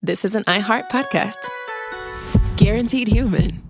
this is an iHeart podcast. Guaranteed human.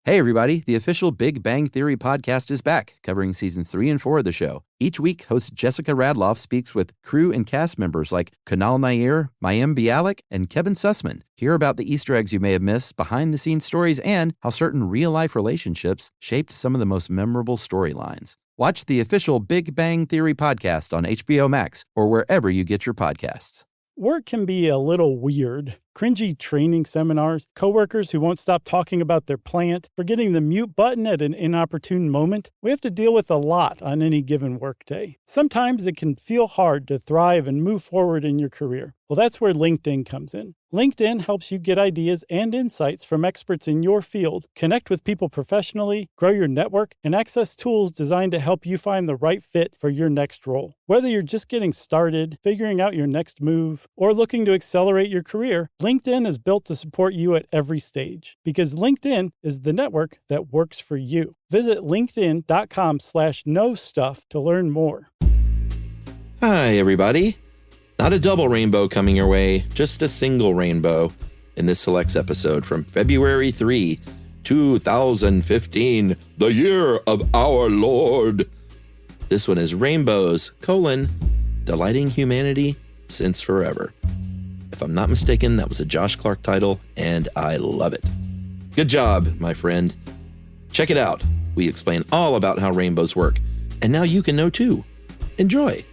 Hey, everybody. The official Big Bang Theory podcast is back, covering seasons 3 and 4 of the show. Each week, host Jessica Radloff speaks with crew and cast members like Kunal Nair, Mayim Bialik, and Kevin Sussman. Hear about the Easter eggs you may have missed, behind-the-scenes stories, and how certain real-life relationships shaped some of the most memorable storylines. Watch the official Big Bang Theory podcast on HBO Max or wherever you get your podcasts. Work can be a little weird. Cringy training seminars, coworkers who won't stop talking about their plant, forgetting the mute button at an inopportune moment. We have to deal with a lot on any given workday. Sometimes it can feel hard to thrive and move forward in your career. Well, that's where LinkedIn comes in. LinkedIn helps you get ideas and insights from experts in your field, connect with people professionally, grow your network, and access tools designed to help you find the right fit for your next role. Whether you're just getting started, figuring out your next move, or looking to accelerate your career, LinkedIn is built to support you at every stage because LinkedIn is the network that works for you. Visit linkedin.com/knowstuff to learn more. Hi, everybody. Not a double rainbow coming your way, just a single rainbow in this Selects episode from February 3, 2015, the year of our Lord. This one is Rainbows, delighting humanity since forever. If I'm not mistaken, that was a Josh Clark title, and I love it. Good job, my friend. Check it out. We explain all about how rainbows work, and now you can know too. Enjoy.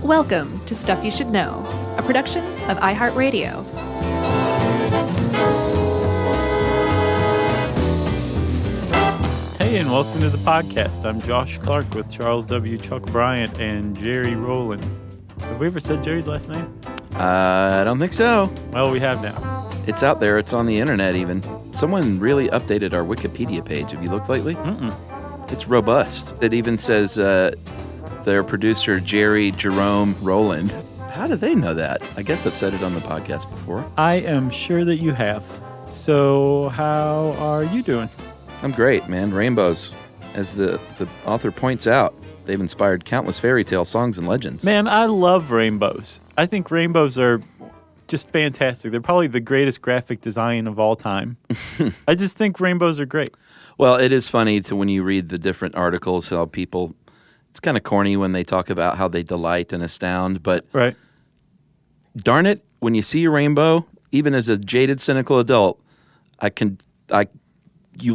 Welcome to Stuff You Should Know, a production of iHeartRadio. Hey, and welcome to the podcast. I'm Josh Clark with Charles W. Chuck Bryant and Jerry Rowland. Have we ever said Jerry's last name? I don't think so. Well, we have now. It's out there. It's on the internet even. Someone really updated our Wikipedia page. Have you looked lately? It's robust. It even says their producer, Jerry Jerome Rowland. How do they know that? I guess I've said it on the podcast before. I am sure that you have. So how are you doing? I'm great, man. Rainbows. As the author points out, they've inspired countless fairy tale songs and legends. Man, I love rainbows. I think rainbows are just fantastic. They're probably the greatest graphic design of all time. I just think rainbows are great. Well, it is funny when you read the different articles, how people, it's kind of corny when they talk about how they delight and astound, but right. Darn it, when you see a rainbow, even as a jaded, cynical adult,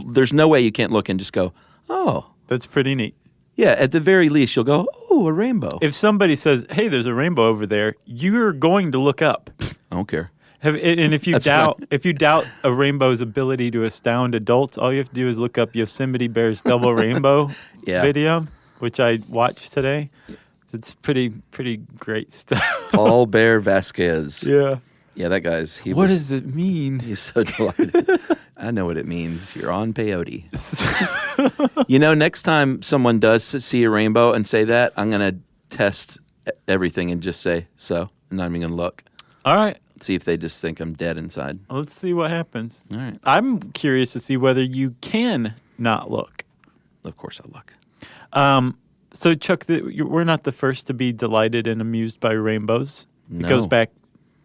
there's no way you can't look and just go, oh. That's pretty neat. Yeah, at the very least, you'll go, oh, a rainbow. If somebody says, hey, there's a rainbow over there, you're going to look up. I don't care. And if you doubt a rainbow's ability to astound adults, all you have to do is look up Yosemite Bear's double rainbow video, which I watched today. It's pretty great stuff. Paul Bear Vasquez. Yeah. Yeah, that guy's... What does it mean? He's so delighted. I know what it means. You're on peyote. You know, next time someone does see a rainbow and say that, I'm going to test everything and just say, so. I'm not even going to look. All right. See if they just think I'm dead inside. Let's see what happens. All right. I'm curious to see whether you can not look. Of course I'll look. So, Chuck, we're not the first to be delighted and amused by rainbows. No. It goes back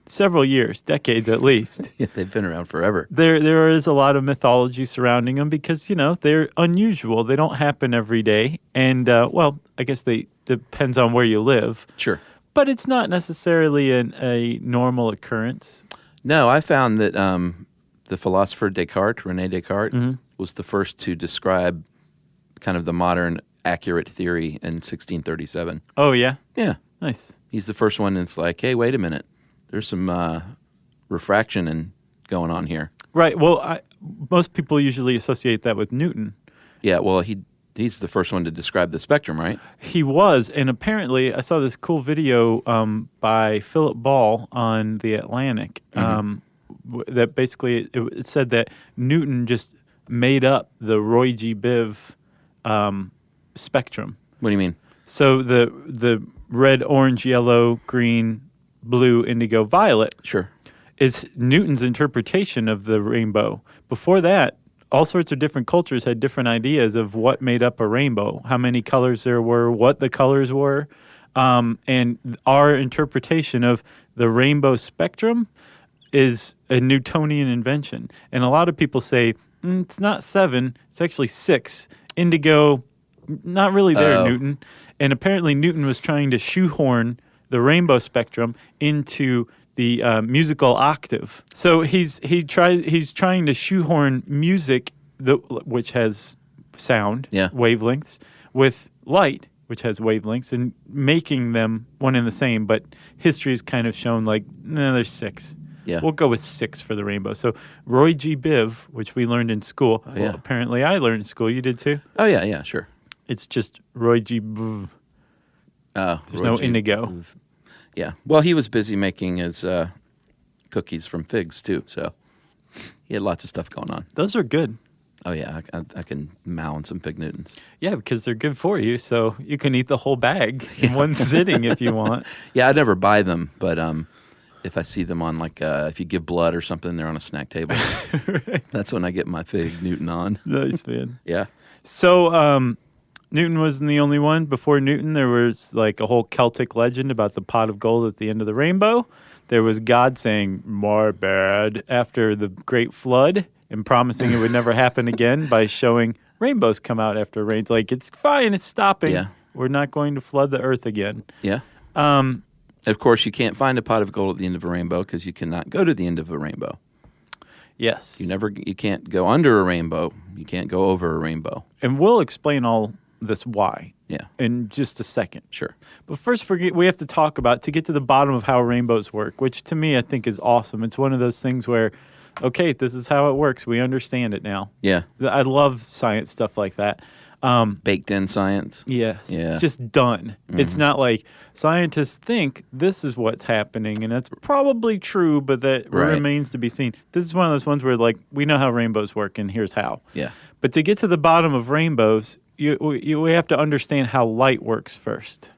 several years, decades at least. Yeah, they've been around forever. There is a lot of mythology surrounding them because, they're unusual. They don't happen every day. And, I guess they depends on where you live. Sure. But it's not necessarily a normal occurrence. No, I found that the philosopher René Descartes, was the first to describe kind of the modern accurate theory in 1637. Oh, yeah? Yeah. Nice. He's the first one that's like, hey, wait a minute. There's some refraction going on here. Right. Well, most people usually associate that with Newton. Yeah, well, he's the first one to describe the spectrum, right? He was, and apparently I saw this cool video by Philip Ball on The Atlantic that basically it said that Newton just made up the Roy G. Biv spectrum. What do you mean? So the red, orange, yellow, green, blue, indigo, violet is Newton's interpretation of the rainbow. Before that, all sorts of different cultures had different ideas of what made up a rainbow, how many colors there were, what the colors were. And our interpretation of the rainbow spectrum is a Newtonian invention. And a lot of people say, it's not 7, it's actually 6. Indigo, not really there, Newton. And apparently Newton was trying to shoehorn the rainbow spectrum into the musical octave. So he's trying to shoehorn music, which has sound, wavelengths, with light, which has wavelengths, and making them one and the same. But history has kind of shown there's 6. Yeah. We'll go with 6 for the rainbow. So Roy G. Biv, which we learned in school. Oh, yeah. Well, apparently I learned in school. You did too? Oh, yeah, sure. It's just Roy G. Biv. There's no indigo. Yeah. Well, he was busy making his cookies from figs, too. So he had lots of stuff going on. Those are good. Oh, yeah. I can mow on some Fig Newtons. Yeah, because they're good for you. So you can eat the whole bag in one sitting if you want. Yeah, I'd never buy them, but if I see them on, if you give blood or something, they're on a snack table. Right. That's when I get my Fig Newton on. Nice, man. Yeah. So Newton wasn't the only one. Before Newton, there was a whole Celtic legend about the pot of gold at the end of the rainbow. There was God saying, "My bad," after the Great Flood and promising it would never happen again by showing rainbows come out after rains. It's fine, it's stopping. Yeah. We're not going to flood the earth again. Yeah. Of course, you can't find a pot of gold at the end of a rainbow because you cannot go to the end of a rainbow. Yes. You can't go under a rainbow. You can't go over a rainbow. And we'll explain all this why in just a second. Sure. But first, we have to talk about, to get to the bottom of how rainbows work, which to me I think is awesome. It's one of those things where, okay, this is how it works. We understand it now. Yeah. I love science stuff like that. Baked in science. Yes. Yeah. Just done. Mm-hmm. It's not like scientists think this is what's happening, and that's probably true, but that remains to be seen. This is one of those ones where, we know how rainbows work, and here's how. Yeah. But to get to the bottom of rainbows, we have to understand how light works first.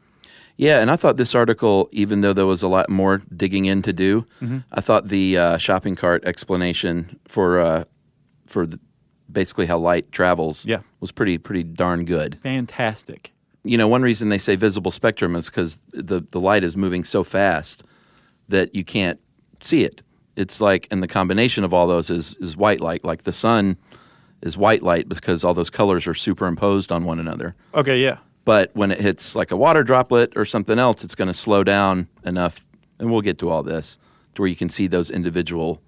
Yeah, and I thought this article, even though there was a lot more digging in to do, I thought the shopping cart explanation for basically how light travels was pretty darn good. Fantastic. One reason they say visible spectrum is because the light is moving so fast that you can't see it. It's and the combination of all those is white light. Like the sun is white light because all those colors are superimposed on one another. Okay, yeah. But when it hits a water droplet or something else, it's going to slow down enough, and we'll get to all this, to where you can see those individual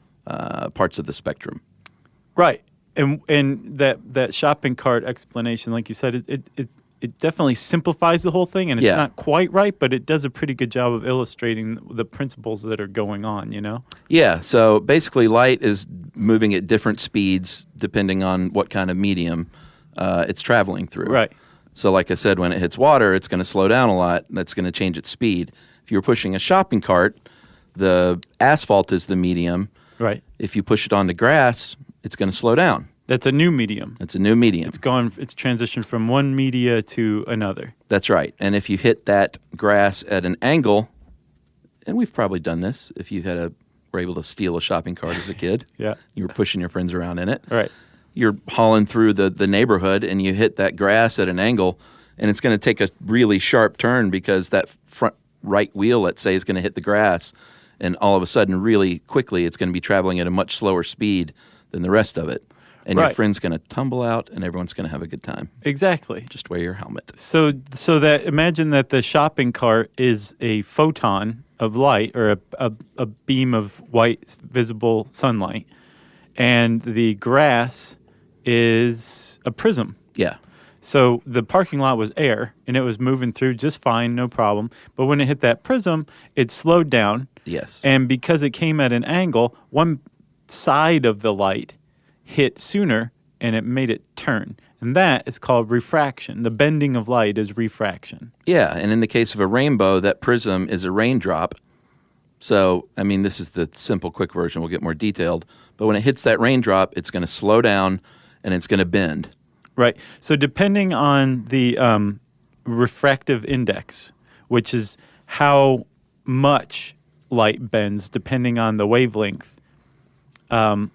parts of the spectrum. Right. And that shopping cart explanation, like you said, it definitely simplifies the whole thing, and it's not quite right, but it does a pretty good job of illustrating the principles that are going on, Yeah, so basically light is moving at different speeds depending on what kind of medium it's traveling through. Right. So like I said, when it hits water, it's going to slow down a lot. That's going to change its speed. If you're pushing a shopping cart, the asphalt is the medium. Right. If you push it onto grass, it's going to slow down. That's a new medium. It's a new medium. It's transitioned from one media to another. That's right. And if you hit that grass at an angle, and we've probably done this, if you were able to steal a shopping cart as a kid, you were pushing your friends around in it. Right. You're hauling through the neighborhood, and you hit that grass at an angle, and it's going to take a really sharp turn because that front right wheel, let's say, is going to hit the grass, and all of a sudden, really quickly, it's going to be traveling at a much slower speed than the rest of it. And your friend's going to tumble out, and everyone's going to have a good time. Exactly. Just wear your helmet. So that imagine that the shopping cart is a photon of light, or a beam of white visible sunlight, and the grass is a prism. Yeah. So the parking lot was air, and it was moving through just fine, no problem. But when it hit that prism, it slowed down. Yes. And because it came at an angle, one side of the light hit sooner, and it made it turn. And that is called refraction. The bending of light is refraction. Yeah, and in the case of a rainbow, that prism is a raindrop. So, this is the simple, quick version. We'll get more detailed. But when it hits that raindrop, it's going to slow down, and it's going to bend. Right. So depending on the refractive index, which is how much light bends depending on the wavelength, the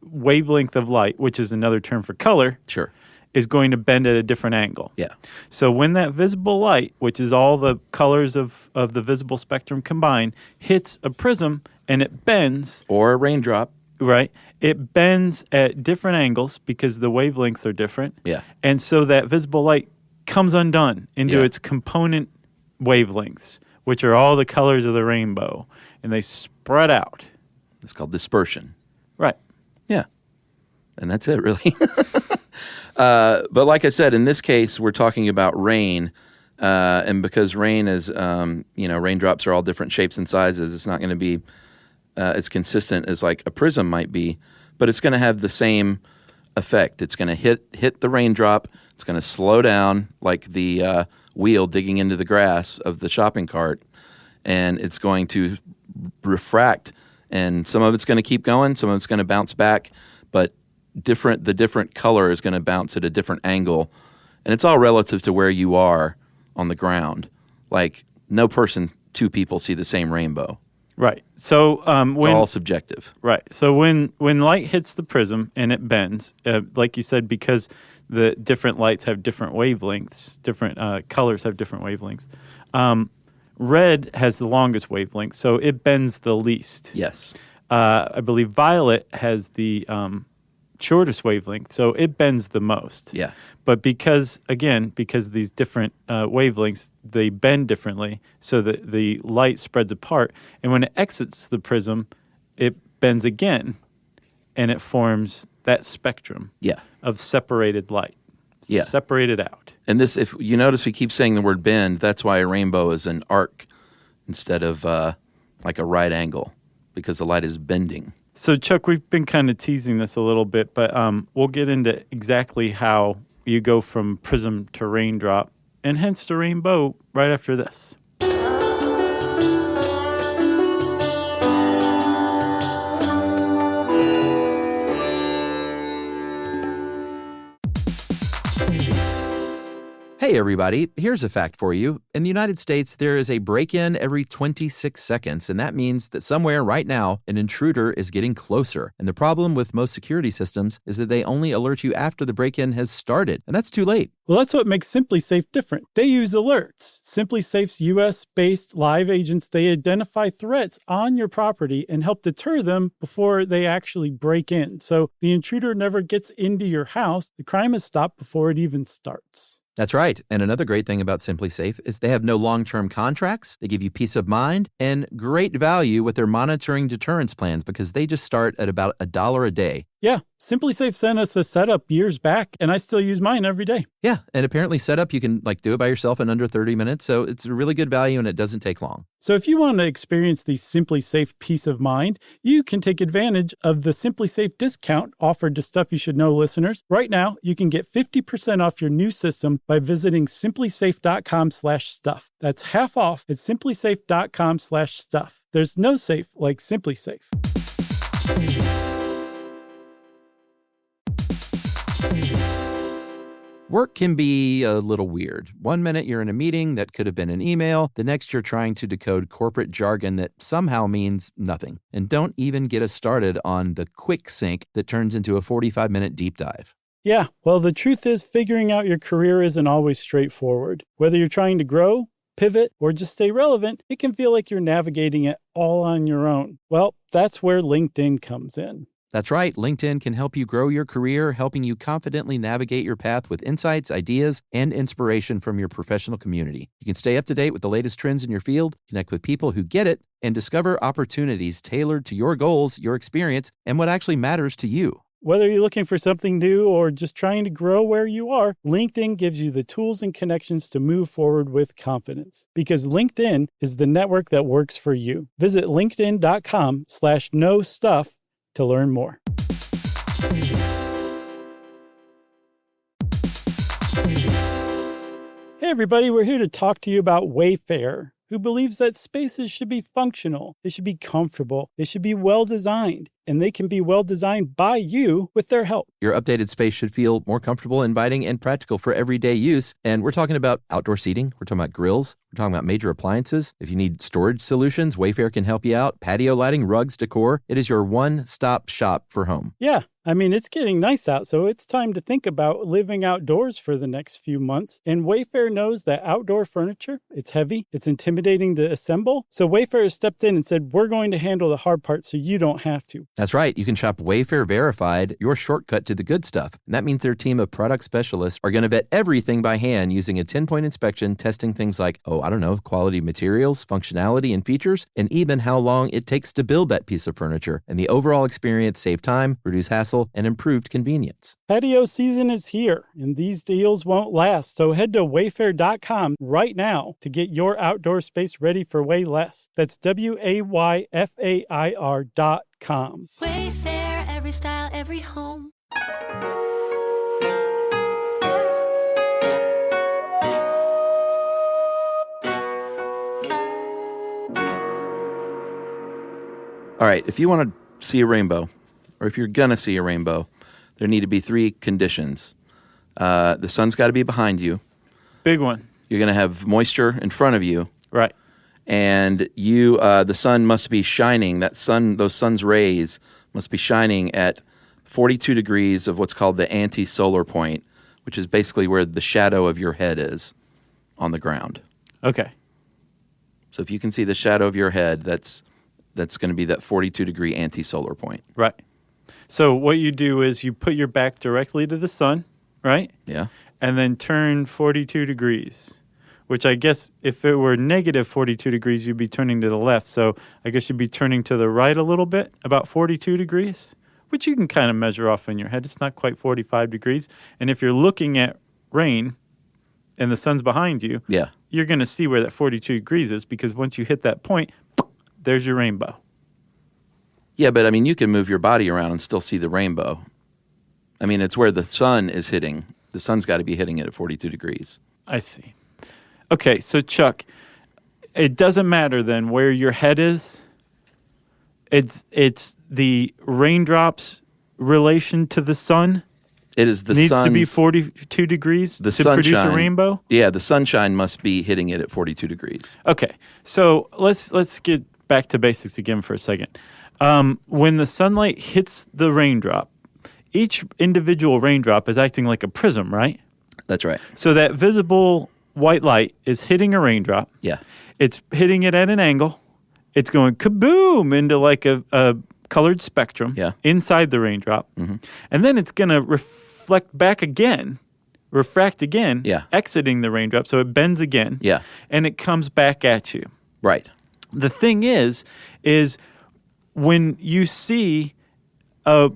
wavelength of light, which is another term for color, Sure. is going to bend at a different angle. Yeah. So when that visible light, which is all the colors of the visible spectrum combined, hits a prism and it bends. Or a raindrop. Right. It bends at different angles because the wavelengths are different. Yeah. And so that visible light comes undone into Yeah. its component wavelengths, which are all the colors of the rainbow, and they spread out. It's called dispersion. Right. Yeah. And that's it, really. But like I said, in this case, we're talking about rain. And because rain is, raindrops are all different shapes and sizes, it's not going to be as consistent as like a prism might be, but it's going to have the same effect. It's going to hit the raindrop. It's going to slow down like the wheel digging into the grass of the shopping cart, and it's going to refract. And some of it's going to keep going, some of it's going to bounce back, but the different color is going to bounce at a different angle, and it's all relative to where you are on the ground. Like two people see the same rainbow. Right. So It's all subjective. Right. So when light hits the prism and it bends, like you said, because the different lights have different wavelengths, different colors have different wavelengths. Red has the longest wavelength, so it bends the least. Yes. I believe violet has the shortest wavelength, so it bends the most. Yeah. But because these different wavelengths, they bend differently, so that the light spreads apart. And when it exits the prism, it bends again, and it forms that spectrum of separated light. Yeah. Separated out. And this, if you notice, we keep saying the word bend. That's why a rainbow is an arc instead of like a right angle, because the light is bending. So, Chuck, we've been kind of teasing this a little bit, but we'll get into exactly how you go from prism to raindrop, and hence to rainbow right after this. Hey, everybody, here's a fact for you. In the United States, there is a break-in every 26 seconds, and that means that somewhere right now, an intruder is getting closer. And the problem with most security systems is that they only alert you after the break-in has started, and that's too late. Well, that's what makes SimpliSafe different. They use alerts. SimpliSafe's US-based live agents, they identify threats on your property and help deter them before they actually break in. So the intruder never gets into your house. The crime is stopped before it even starts. That's right. And another great thing about SimpliSafe is they have no long-term contracts. They give you peace of mind and great value with their monitoring deterrence plans because they just start at about $1 a day. Yeah, SimpliSafe sent us a setup years back, and I still use mine every day. Yeah, and apparently setup, you can do it by yourself in under 30 minutes, so it's a really good value and it doesn't take long. So if you want to experience the SimpliSafe peace of mind, you can take advantage of the SimpliSafe discount offered to Stuff You Should Know listeners. Right now, you can get 50% off your new system by visiting simplisafe.com/stuff. That's half off at simplisafe.com/stuff. There's no safe like SimpliSafe. Work can be a little weird. One minute you're in a meeting that could have been an email. The next you're trying to decode corporate jargon that somehow means nothing. And don't even get us started on the quick sync that turns into a 45-minute deep dive. Yeah, well, the truth is figuring out your career isn't always straightforward. Whether you're trying to grow, pivot, or just stay relevant, it can feel like you're navigating it all on your own. Well, that's where LinkedIn comes in. That's right. LinkedIn can help you grow your career, helping you confidently navigate your path with insights, ideas, and inspiration from your professional community. You can stay up to date with the latest trends in your field, connect with people who get it, and discover opportunities tailored to your goals, your experience, and what actually matters to you. Whether you're looking for something new or just trying to grow where you are, LinkedIn gives you the tools and connections to move forward with confidence. Because LinkedIn is the network that works for you. Visit linkedin.com/knowstuff to learn more. Hey everybody, we're here to talk to you about Wayfair, who believes that spaces should be functional, they should be comfortable, they should be well designed. and they can be well designed by you with their help. Your updated space should feel more comfortable, inviting, and practical for everyday use. And we're talking about outdoor seating. We're talking about grills. We're talking about major appliances. If you need storage solutions, Wayfair can help you out. Patio lighting, rugs, decor. It is your one-stop shop for home. Yeah. I mean, it's getting nice out, so it's time to think about living outdoors for the next few months. And Wayfair knows that outdoor furniture, it's heavy, it's intimidating to assemble. So Wayfair has stepped in and said, we're going to handle the hard part so you don't have to. That's right. You can shop Wayfair Verified, your shortcut to the good stuff. And that means their team of product specialists are going to vet everything by hand using a 10-point inspection, testing things like, quality materials, functionality, and features, and even how long it takes to build that piece of furniture. And the overall experience save time, reduce hassle, and improved convenience. Patio season is here, and these deals won't last. So head to wayfair.com right now to get your outdoor space ready for way less. That's WAYFAIR.com. Wayfair, every style, every home. All right, if you want to see a rainbow, or if you're going to see a rainbow, there need to be 3 conditions. The sun's got to be behind you. Big one. You're going to have moisture in front of you. Right. And the sun must be shining. Those sun's rays must be shining at 42 degrees of what's called the anti-solar point, which is basically where the shadow of your head is on the ground. Okay. So if you can see the shadow of your head, that's going to be that 42-degree anti-solar point. Right. So what you do is you put your back directly to the sun, right? Yeah. And then turn 42 degrees, which I guess if it were negative 42 degrees, you'd be turning to the left. So I guess you'd be turning to the right a little bit, about 42 degrees, which you can kind of measure off in your head. It's not quite 45 degrees. And if you're looking at rain and the sun's behind you, yeah, you're going to see where that 42 degrees is, because once you hit that point, there's your rainbow. Yeah, but I mean, you can move your body around and still see the rainbow. I mean, it's where the sun is hitting. The sun's got to be hitting it at 42 degrees. I see. Okay, so Chuck, it doesn't matter then where your head is. It's the raindrops relation to the sun. It is the needs sun's, to be 42 degrees to produce a rainbow. Yeah, the sunshine must be hitting it at 42 degrees. Okay, so let's get back to basics again for a second. When the sunlight hits the raindrop, each individual raindrop is acting like a prism, right? That's right. So that visible white light is hitting a raindrop. Yeah. It's hitting it at an angle. It's going kaboom into like a colored spectrum inside the raindrop. Mm-hmm. And then it's going to refract again, exiting the raindrop. So it bends again. Yeah. And it comes back at you. Right. The thing is when you see a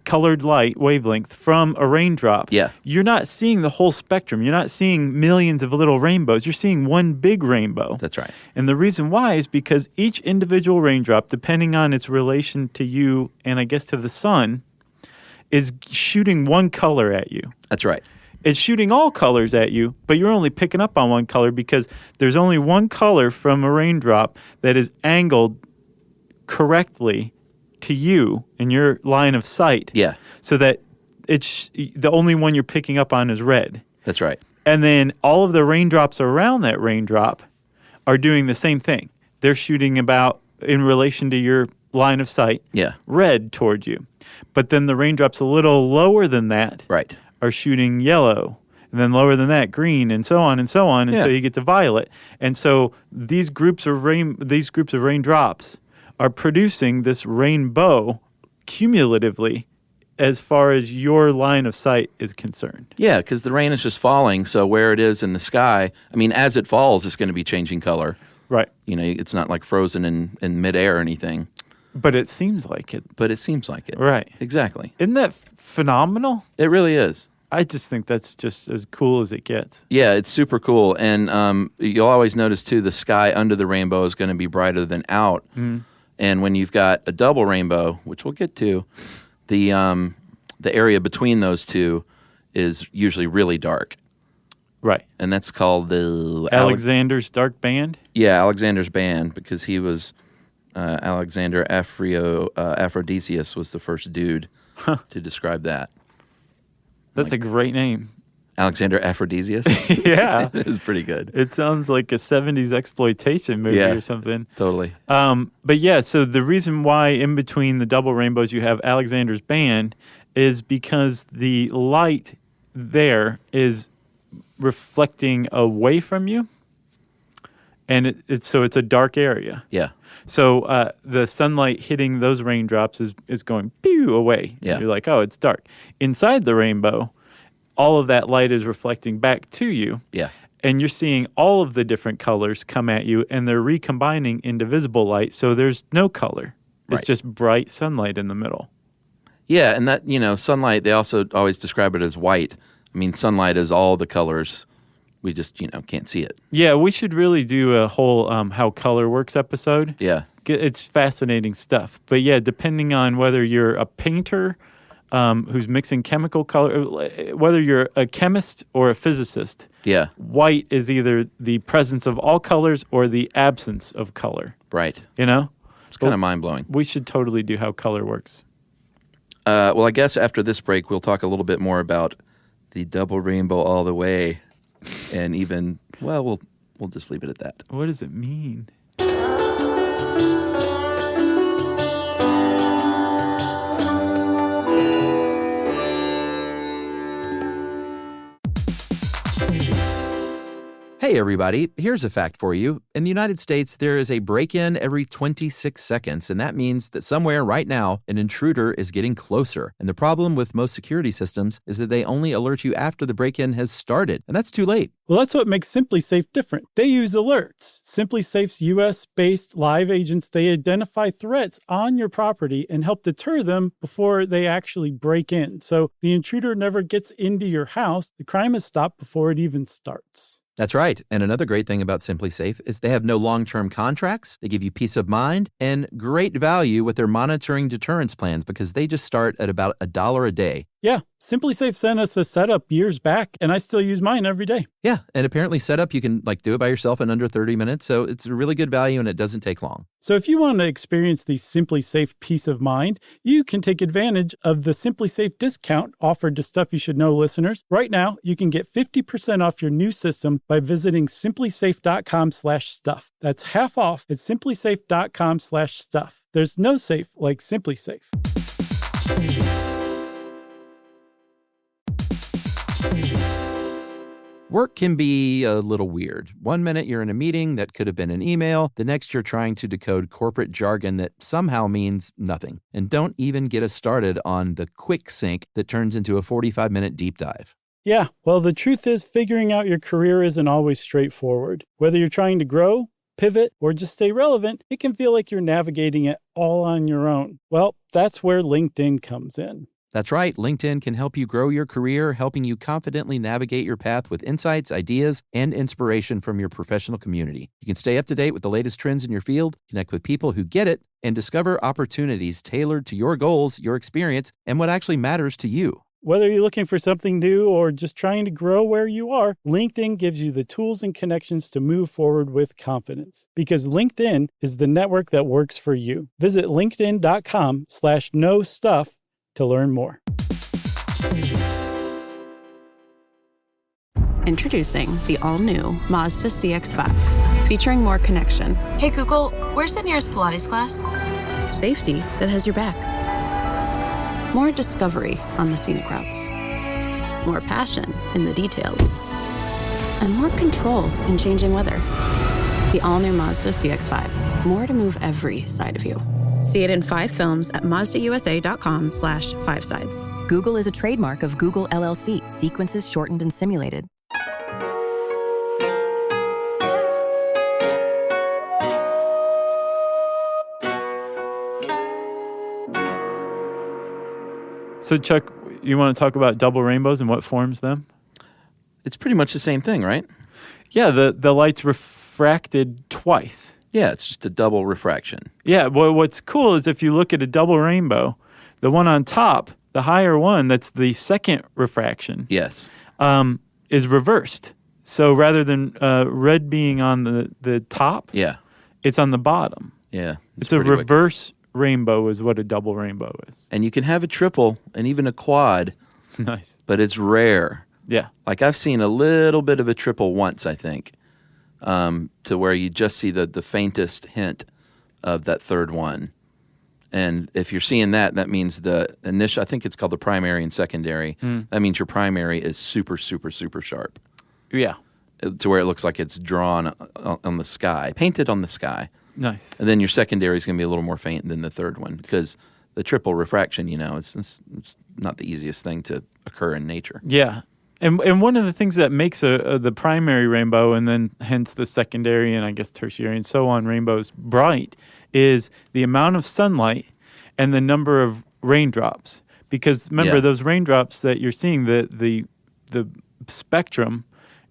colored light wavelength from a raindrop, you're not seeing the whole spectrum. You're not seeing millions of little rainbows. You're seeing one big rainbow. That's right. And the reason why is because each individual raindrop, depending on its relation to you and I guess to the sun, is shooting one color at you. That's right. It's shooting all colors at you, but you're only picking up on one color because there's only one color from a raindrop that is angled correctly to you in your line of sight. Yeah. So that it's the only one you're picking up on is red. That's right. And then all of the raindrops around that raindrop are doing the same thing. They're shooting about in relation to your line of sight. Yeah. Red toward you. But then the raindrops a little lower than that are shooting yellow. And then lower than that, green, and so on until you get to violet. And so these groups of raindrops are producing this rainbow cumulatively as far as your line of sight is concerned. Yeah, because the rain is just falling, so where it is in the sky, I mean, as it falls, it's going to be changing color. Right. You know, it's not like frozen in midair or anything. But it seems like it. Right. Exactly. Isn't that phenomenal? It really is. I just think that's just as cool as it gets. Yeah, it's super cool. And you'll always notice, too, the sky under the rainbow is going to be brighter than out. Mm. And when you've got a double rainbow, which we'll get to, the area between those two is usually really dark. Right. And that's called the... Alexander's dark band? Yeah, Alexander's band, because he was Alexander Aphrodisius was the first dude to describe that. That's a great name. Alexander Aphrodisius? Yeah. It's pretty good. It sounds like a 70s exploitation movie or something. Totally. But yeah, so the reason why in between the double rainbows you have Alexander's band is because the light there is reflecting away from you. And it's a dark area. Yeah. So the sunlight hitting those raindrops is going pew away. Yeah. You're like, oh, it's dark. Inside the rainbow, all of that light is reflecting back to you. Yeah. And you're seeing all of the different colors come at you, and they're recombining into visible light, so there's no color. It's just bright sunlight in the middle. Yeah, and that, sunlight, they also always describe it as white. I mean, sunlight is all the colors. We just, can't see it. Yeah, we should really do a whole how color works episode. Yeah. It's fascinating stuff. But yeah, depending on whether you're a painter who's mixing chemical color, whether you're a chemist or a physicist, white is either the presence of all colors or the absence of color. Right. It's kind of mind-blowing. We should totally do how color works. Well, I guess after this break, we'll talk a little bit more about the double rainbow all the way. And even, we'll just leave it at that. What does it mean? Hey, everybody, here's a fact for you. In the United States, there is a break-in every 26 seconds, and that means that somewhere right now, an intruder is getting closer. And the problem with most security systems is that they only alert you after the break-in has started, and that's too late. Well, that's what makes SimpliSafe different. They use alerts. SimpliSafe's U.S.-based live agents, they identify threats on your property and help deter them before they actually break in. So the intruder never gets into your house. The crime is stopped before it even starts. That's right. And another great thing about SimpliSafe is they have no long-term contracts. They give you peace of mind and great value with their monitoring deterrence plans because they just start at about $1 a day. Yeah, SimpliSafe sent us a setup years back, and I still use mine every day. Yeah, and apparently setup, you can do it by yourself in under 30 minutes, so it's a really good value and it doesn't take long. So if you want to experience the SimpliSafe peace of mind, you can take advantage of the SimpliSafe discount offered to Stuff You Should Know listeners. Right now, you can get 50% off your new system by visiting simplisafe.com/stuff. That's half off at simplisafe.com/stuff. There's no safe like SimpliSafe. Work can be a little weird. One minute you're in a meeting that could have been an email. The next you're trying to decode corporate jargon that somehow means nothing. And don't even get us started on the quick sync that turns into a 45-minute deep dive. Yeah, well, the truth is figuring out your career isn't always straightforward. Whether you're trying to grow, pivot, or just stay relevant, it can feel like you're navigating it all on your own. Well, that's where LinkedIn comes in. That's right. LinkedIn can help you grow your career, helping you confidently navigate your path with insights, ideas, and inspiration from your professional community. You can stay up to date with the latest trends in your field, connect with people who get it, and discover opportunities tailored to your goals, your experience, and what actually matters to you. Whether you're looking for something new or just trying to grow where you are, LinkedIn gives you the tools and connections to move forward with confidence. Because LinkedIn is the network that works for you. Visit linkedin.com/knowstuff to learn more. Introducing the all-new Mazda CX-5, featuring more connection. Hey Google, where's the nearest Pilates class? Safety that has your back. More discovery on the scenic routes. More passion in the details. And more control in changing weather. The all-new Mazda CX-5. More to move every side of you. See it in 5 films at MazdaUSA.com/5sides. Google is a trademark of Google LLC. Sequences shortened and simulated. So, Chuck, you want to talk about double rainbows and what forms them? It's pretty much the same thing, right? Yeah, the light's refracted twice. Yeah, it's just a double refraction. Yeah, well, what's cool is if you look at a double rainbow, the one on top, the higher one, that's the second refraction. Yes. Is reversed. So rather than red being on the top, yeah, it's on the bottom. Yeah, It's a pretty wicked. reverse rainbow is what a double rainbow is. And you can have a triple and even a quad, Nice. but it's rare. Yeah. Like I've seen a little bit of a triple once, I think, to where you just see the faintest hint of that third one. And if you're seeing that, that means the initial, I think it's called the primary and secondary. That means your primary is super, super, super sharp. Yeah. To where it looks like it's drawn on the sky, painted on the sky. Nice. And then your secondary is going to be a little more faint than the third one because the triple refraction, it's not the easiest thing to occur in nature. Yeah. And one of the things that makes the primary rainbow and then hence the secondary and I guess tertiary and so on rainbows bright is the amount of sunlight and the number of raindrops. Because remember those raindrops that you're seeing, the spectrum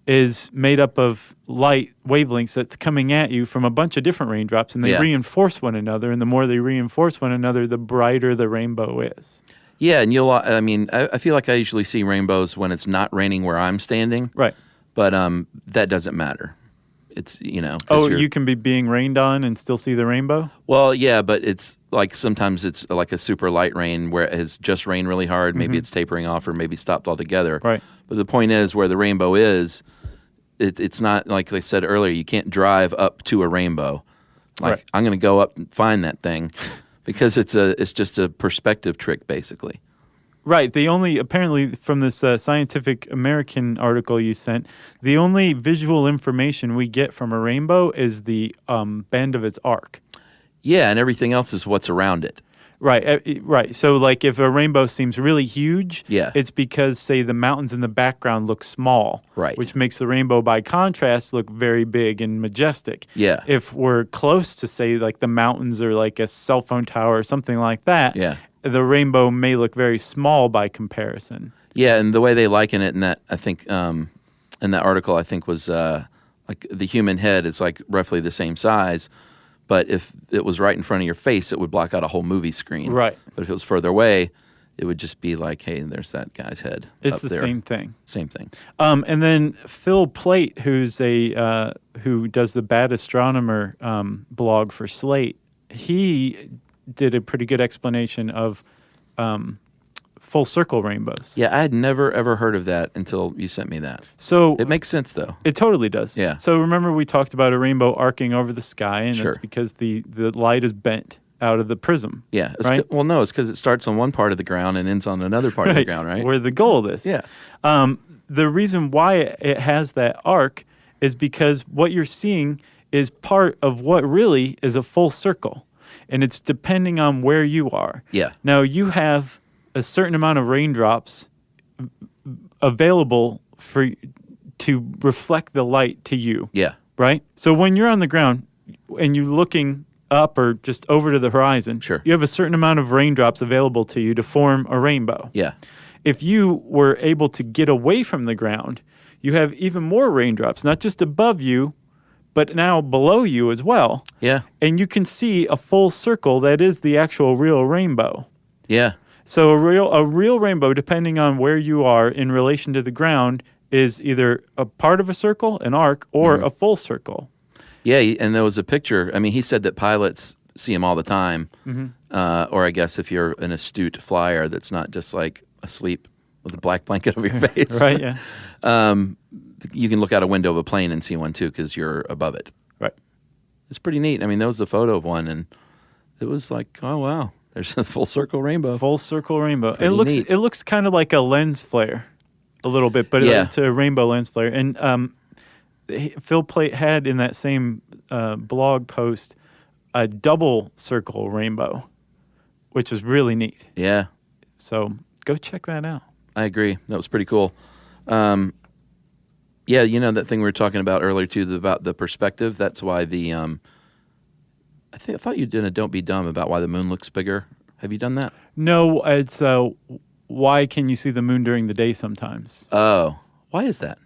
is made up of light wavelengths that's coming at you from a bunch of different raindrops, and they reinforce one another. And the more they reinforce one another, the brighter the rainbow is. Yeah, and I feel like I usually see rainbows when it's not raining where I'm standing. Right. But that doesn't matter. It's, you can be being rained on and still see the rainbow? Well, yeah, but it's like sometimes it's like a super light rain where it has just rained really hard. Maybe it's tapering off or maybe stopped altogether. Right. But the point is where the rainbow is, it's not like I said earlier, you can't drive up to a rainbow. Like, I'm going to go up and find that thing because it's just a perspective trick, basically. Right. Apparently from this Scientific American article you sent, the only visual information we get from a rainbow is the bend of its arc. Yeah, and everything else is what's around it. Right. Right. So, like, if a rainbow seems really huge, it's because, say, the mountains in the background look small. Right. Which makes the rainbow, by contrast, look very big and majestic. Yeah. If we're close to, say, like the mountains or like a cell phone tower or something like that, the rainbow may look very small by comparison. Yeah, and the way they liken it in that, I think, in that article, I think was like the human head is like roughly the same size, but if it was right in front of your face, it would block out a whole movie screen. Right. But if it was further away, it would just be like, hey, there's that guy's head. It's up there. Same thing. Same thing. And then Phil Plait, who does the Bad Astronomer blog for Slate, he did a pretty good explanation of full circle rainbows. Yeah, I had never ever heard of that until you sent me that. So it makes sense though. It totally does. Yeah. So remember we talked about a rainbow arcing over the sky, and that's because the light is bent out of the prism. Yeah. Right? It's because it starts on one part of the ground and ends on another part of the ground, right? Where the gold is. Yeah. The reason why it has that arc is because what you're seeing is part of what really is a full circle. And it's depending on where you are. Yeah. Now, you have a certain amount of raindrops available to reflect the light to you. Yeah. Right? So when you're on the ground and you're looking up or just over to the horizon, you have a certain amount of raindrops available to you to form a rainbow. Yeah. If you were able to get away from the ground, you have even more raindrops, not just above you, but now below you as well. Yeah. And you can see a full circle that is the actual real rainbow. Yeah. So a real rainbow, depending on where you are in relation to the ground, is either a part of a circle, an arc, or a full circle. Yeah, and there was a picture. I mean, he said that pilots see them all the time. Or I guess if you're an astute flyer that's not just like asleep with a black blanket over your face. Right, yeah. You can look out a window of a plane and see one too because you're above it. Right. It's pretty neat. I mean, there was a photo of one, and it was like, oh wow, there's a full circle rainbow. Full circle rainbow. Pretty neat. It looks kind of like a lens flare, a little bit, but it's a rainbow lens flare. And Phil Plait had in that same blog post a double circle rainbow, which was really neat. Yeah. So go check that out. I agree. That was pretty cool. Yeah, you know that thing we were talking about earlier too, about the perspective. That's why I thought you did a "Don't Be Dumb" about why the moon looks bigger. Have you done that? No, it's why can you see the moon during the day sometimes? Oh, why is that?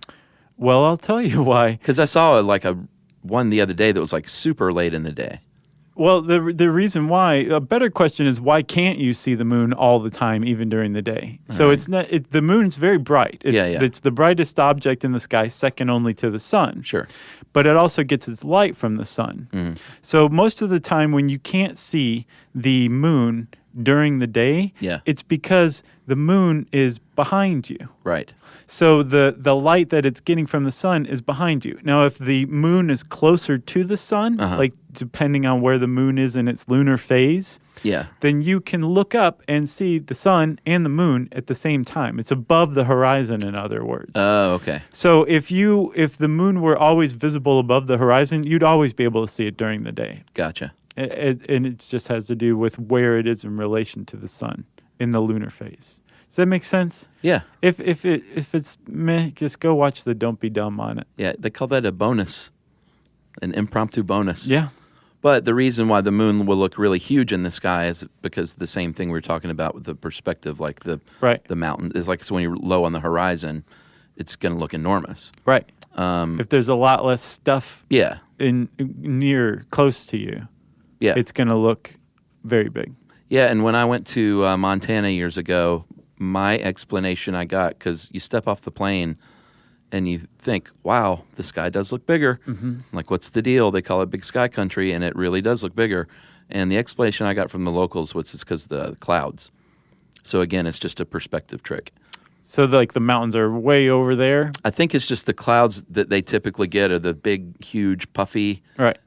Well, I'll tell you why. Because I saw one the other day that was like super late in the day. Well, the reason why, a better question is, why can't you see the moon all the time, even during the day? So it's not, the moon's very bright. It's the brightest object in the sky, second only to the sun. Sure. But it also gets its light from the sun. Mm-hmm. So most of the time when you can't see the moon during the day, it's because the moon is behind you. Right. So the light that it's getting from the sun is behind you. Now, if the moon is closer to the sun, like depending on where the moon is in its lunar phase, then you can look up and see the sun and the moon at the same time. It's above the horizon, in other words. Oh, okay. So if the moon were always visible above the horizon, you'd always be able to see it during the day. Gotcha. And it just has to do with where it is in relation to the sun in the lunar phase. Does that make sense? Yeah. If it's meh, just go watch the Don't Be Dumb on it. Yeah, they call that a bonus, an impromptu bonus. Yeah. But the reason why the moon will look really huge in the sky is because the same thing we were talking about with the perspective, like the mountain is like, so when you're low on the horizon, it's going to look enormous. Right. If there's a lot less stuff close to you, it's going to look very big. Yeah, and when I went to Montana years ago, my explanation I got, because you step off the plane and you think, wow, the sky does look bigger. Mm-hmm. Like, what's the deal? They call it big sky country, and it really does look bigger. And the explanation I got from the locals was it's because of the clouds. So again, it's just a perspective trick. So the mountains are way over there? I think it's just the clouds that they typically get are the big, huge, puffy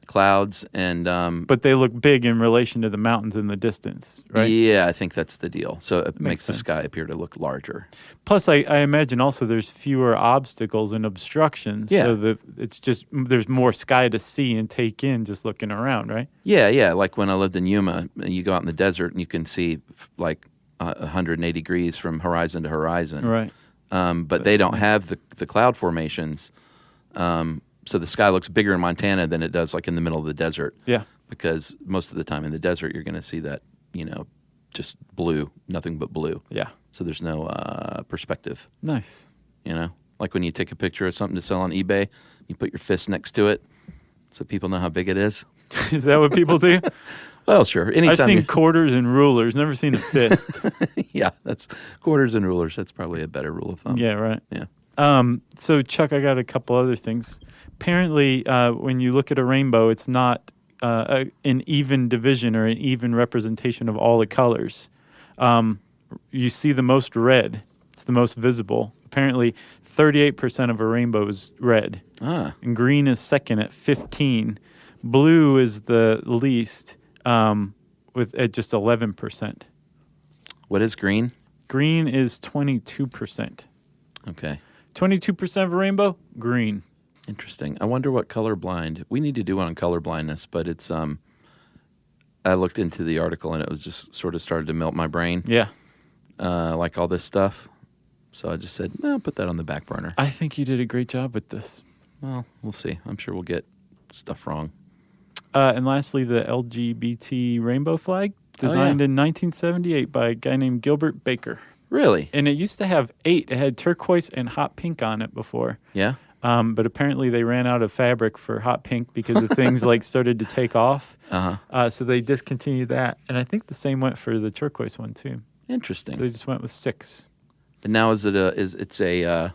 clouds. And but they look big in relation to the mountains in the distance, right? Yeah, I think that's the deal. So it makes the sky appear to look larger. Plus, I imagine also there's fewer obstacles and obstructions. Yeah. So it's just there's more sky to see and take in just looking around, right? Yeah. Like when I lived in Yuma, you go out in the desert and you can see like 180 degrees from horizon to horizon. Right. But they don't have the cloud formations. So the sky looks bigger in Montana than it does like in the middle of the desert. Yeah. Because most of the time in the desert, you're going to see that, just blue, nothing but blue. Yeah. So there's no perspective. Nice. Like when you take a picture of something to sell on eBay, you put your fist next to it so people know how big it is. Is that what people do? Well, sure. I've seen quarters and rulers, never seen a fist. Yeah, that's quarters and rulers. That's probably a better rule of thumb. Yeah, right. Yeah. So, Chuck, I got a couple other things. Apparently, when you look at a rainbow, it's not an even division or an even representation of all the colors. You see the most red. It's the most visible. Apparently, 38% of a rainbow is red. And green is second at 15. Blue is the least. At just 11%. What is green? Green is 22%. Okay. 22% of a rainbow, green. Interesting. I wonder what colorblind. We need to do one on colorblindness, but it's I looked into the article and it was just sort of started to melt my brain. Yeah. Like all this stuff. So I just said, no, put that on the back burner. I think you did a great job with this. Well, we'll see. I'm sure we'll get stuff wrong. And lastly, the LGBT rainbow flag, designed in 1978 by a guy named Gilbert Baker. Really? And it used to have 8. It had turquoise and hot pink on it before. Yeah? But apparently they ran out of fabric for hot pink because the things started to take off. So they discontinued that. And I think the same went for the turquoise one too. Interesting. So they just went with 6. And now it's a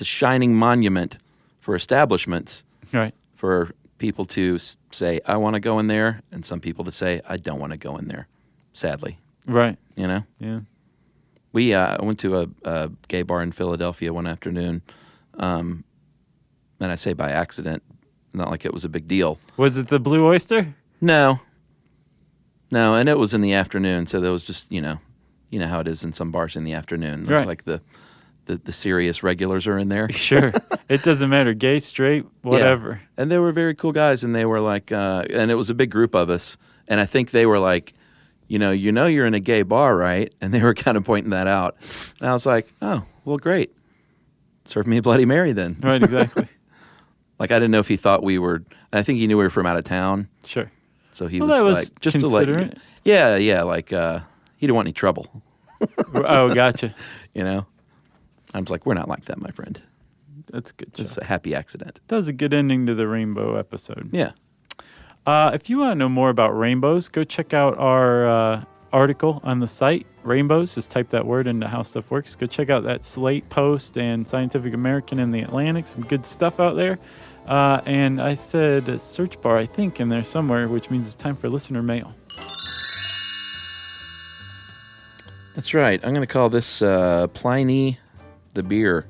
shining monument for establishments. Right. For people to say, I want to go in there, and some people to say, I don't want to go in there, sadly. Right. Yeah. We went to a gay bar in Philadelphia one afternoon, and I say by accident, not like it was a big deal. Was it the Blue Oyster? No, and it was in the afternoon, so there was just, you know how it is in some bars in the afternoon. There's like the serious regulars are in there. Sure. It doesn't matter. Gay, straight, whatever. Yeah. And they were very cool guys, and they were like, and it was a big group of us, and I think they were like, you're in a gay bar, right? And they were kind of pointing that out. And I was like, oh, well, great. Serve me a Bloody Mary then. Right, exactly. Like, I didn't know if he thought we were, I think he knew we were from out of town. Sure. So he was like, just to let you. Yeah, like, he didn't want any trouble. Oh, gotcha. I was like, we're not like that, my friend. That's good. It's a happy accident. That was a good ending to the rainbow episode. Yeah. If you want to know more about rainbows, go check out our article on the site, Rainbows. Just type that word into How Stuff Works. Go check out that Slate Post and Scientific American and the Atlantic. Some good stuff out there. And I said a search bar, I think, in there somewhere, which means it's time for listener mail. That's right. I'm going to call this Pliny the Beer.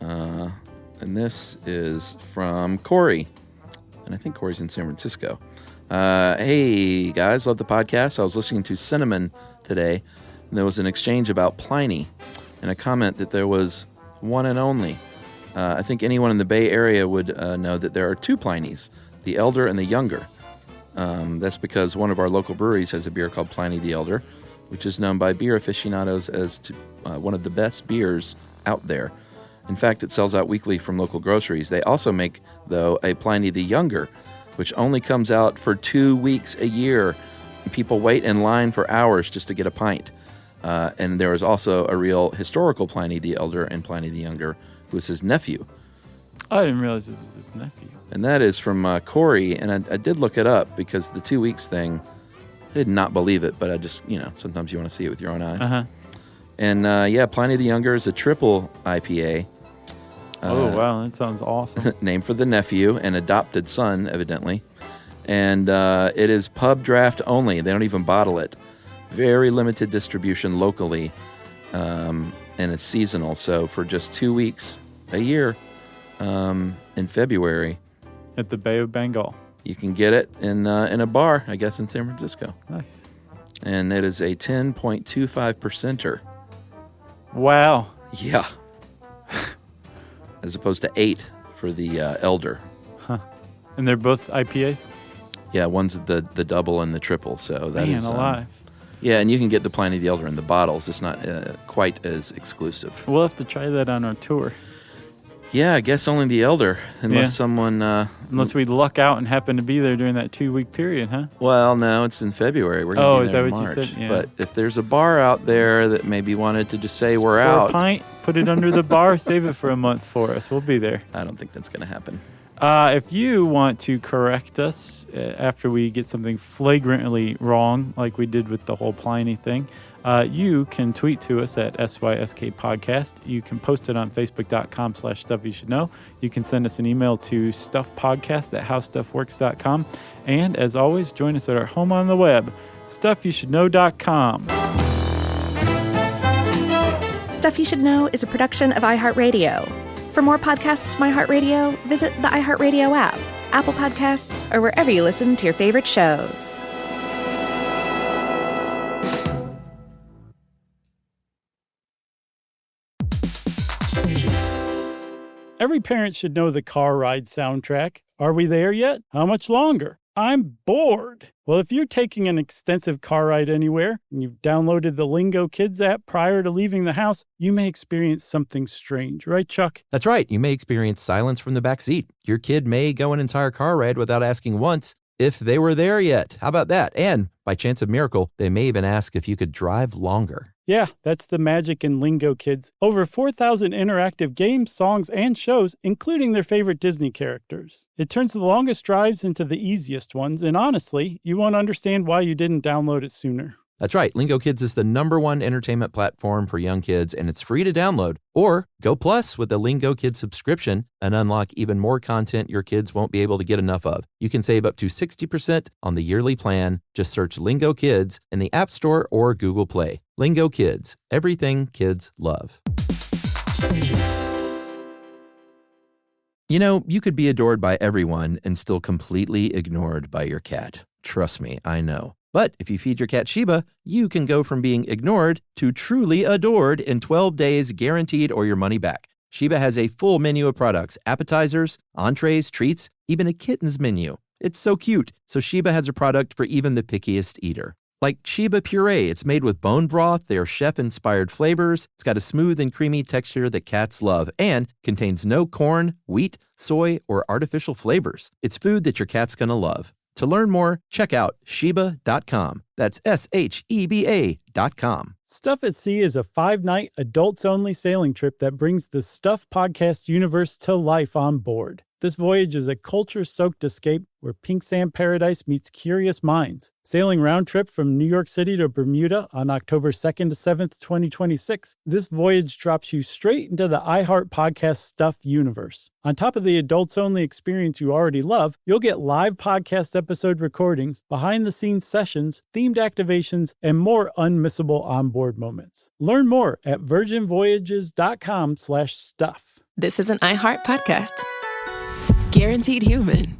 And this is from Corey. And I think Corey's in San Francisco. Hey, guys, love the podcast. I was listening to Cinnamon today, and there was an exchange about Pliny and a comment that there was one and only. I think anyone in the Bay Area would know that there are two Plinies, the Elder and the Younger. That's because one of our local breweries has a beer called Pliny the Elder, which is known by beer aficionados as one of the best beers out there. In fact, it sells out weekly from local groceries. They also make, though, a Pliny the Younger, which only comes out for 2 weeks a year. People wait in line for hours just to get a pint. And there is also a real historical Pliny the Elder and Pliny the Younger, who is his nephew. I didn't realize it was his nephew. And that is from Corey, and I did look it up because the 2 weeks thing, I did not believe it, but I just, sometimes you want to see it with your own eyes. Uh-huh. And Pliny the Younger is a triple IPA. Oh, wow, that sounds awesome. Named for the nephew and adopted son, evidently. And it is pub draft only. They don't even bottle it. Very limited distribution locally, and it's seasonal. So for just 2 weeks a year in February. At the Bay of Bengal. You can get it in a bar, I guess, in San Francisco. Nice. And it is a 10.25%er. Wow. Yeah. As opposed to 8 for the Elder. Huh. And they're both IPAs? Yeah, one's the double and the triple. So that is alive. Yeah, and you can get the Pliny the Elder in the bottles. It's not quite as exclusive. We'll have to try that on our tour. Yeah, I guess only the Elder, unless someone... unless we luck out and happen to be there during that 2 week period, huh? Well, no, it's in February. We're going to be there in March. Is that what you said? Yeah. But if there's a bar out there that maybe wanted to just say we're pour out... a pint, put it under the bar, save it for a month for us. We'll be there. I don't think that's going to happen. If you want to correct us after we get something flagrantly wrong, like we did with the whole Pliny thing, you can tweet to us at SYSK Podcast. You can post it on Facebook.com/StuffYouShouldKnow. You can send us an email to StuffPodcast@HowStuffWorks.com. And as always, join us at our home on the web, StuffYouShouldKnow.com. Stuff You Should Know is a production of iHeartRadio. For more podcasts from iHeartRadio, visit the iHeartRadio app, Apple Podcasts, or wherever you listen to your favorite shows. Every parent should know the car ride soundtrack. Are we there yet? How much longer? I'm bored. Well, if you're taking an extensive car ride anywhere and you've downloaded the Lingo Kids app prior to leaving the house, you may experience something strange, right, Chuck? That's right. You may experience silence from the back seat. Your kid may go an entire car ride without asking once if they were there yet. How about that? And by chance of miracle, they may even ask if you could drive longer. Yeah, that's the magic in Lingo Kids. Over 4,000 interactive games, songs, and shows, including their favorite Disney characters. It turns the longest drives into the easiest ones, and honestly, you won't understand why you didn't download it sooner. That's right. Lingo Kids is the #1 entertainment platform for young kids, and it's free to download. Or go plus with the Lingo Kids subscription and unlock even more content your kids won't be able to get enough of. You can save up to 60% on the yearly plan. Just search Lingo Kids in the App Store or Google Play. Lingo Kids, everything kids love. You know, you could be adored by everyone and still completely ignored by your cat. Trust me, I know. But if you feed your cat Sheba, you can go from being ignored to truly adored in 12 days guaranteed or your money back. Sheba has a full menu of products, appetizers, entrees, treats, even a kitten's menu. It's so cute. So Sheba has a product for even the pickiest eater. Like Sheba Puree, it's made with bone broth, they are chef-inspired flavors, it's got a smooth and creamy texture that cats love, and contains no corn, wheat, soy, or artificial flavors. It's food that your cat's gonna love. To learn more, check out Sheba.com. That's SHEBA.com. Stuff at Sea is a 5-night, adults-only sailing trip that brings the Stuff Podcast universe to life on board. This voyage is a culture-soaked escape where pink sand paradise meets curious minds. Sailing round trip from New York City to Bermuda on October 2nd to 7th, 2026, this voyage drops you straight into the iHeart Podcast Stuff universe. On top of the adults-only experience you already love, you'll get live podcast episode recordings, behind-the-scenes sessions, themed activations, and more unmissable onboard moments. Learn more at virginvoyages.com/stuff. This is an iHeart podcast. Guaranteed human.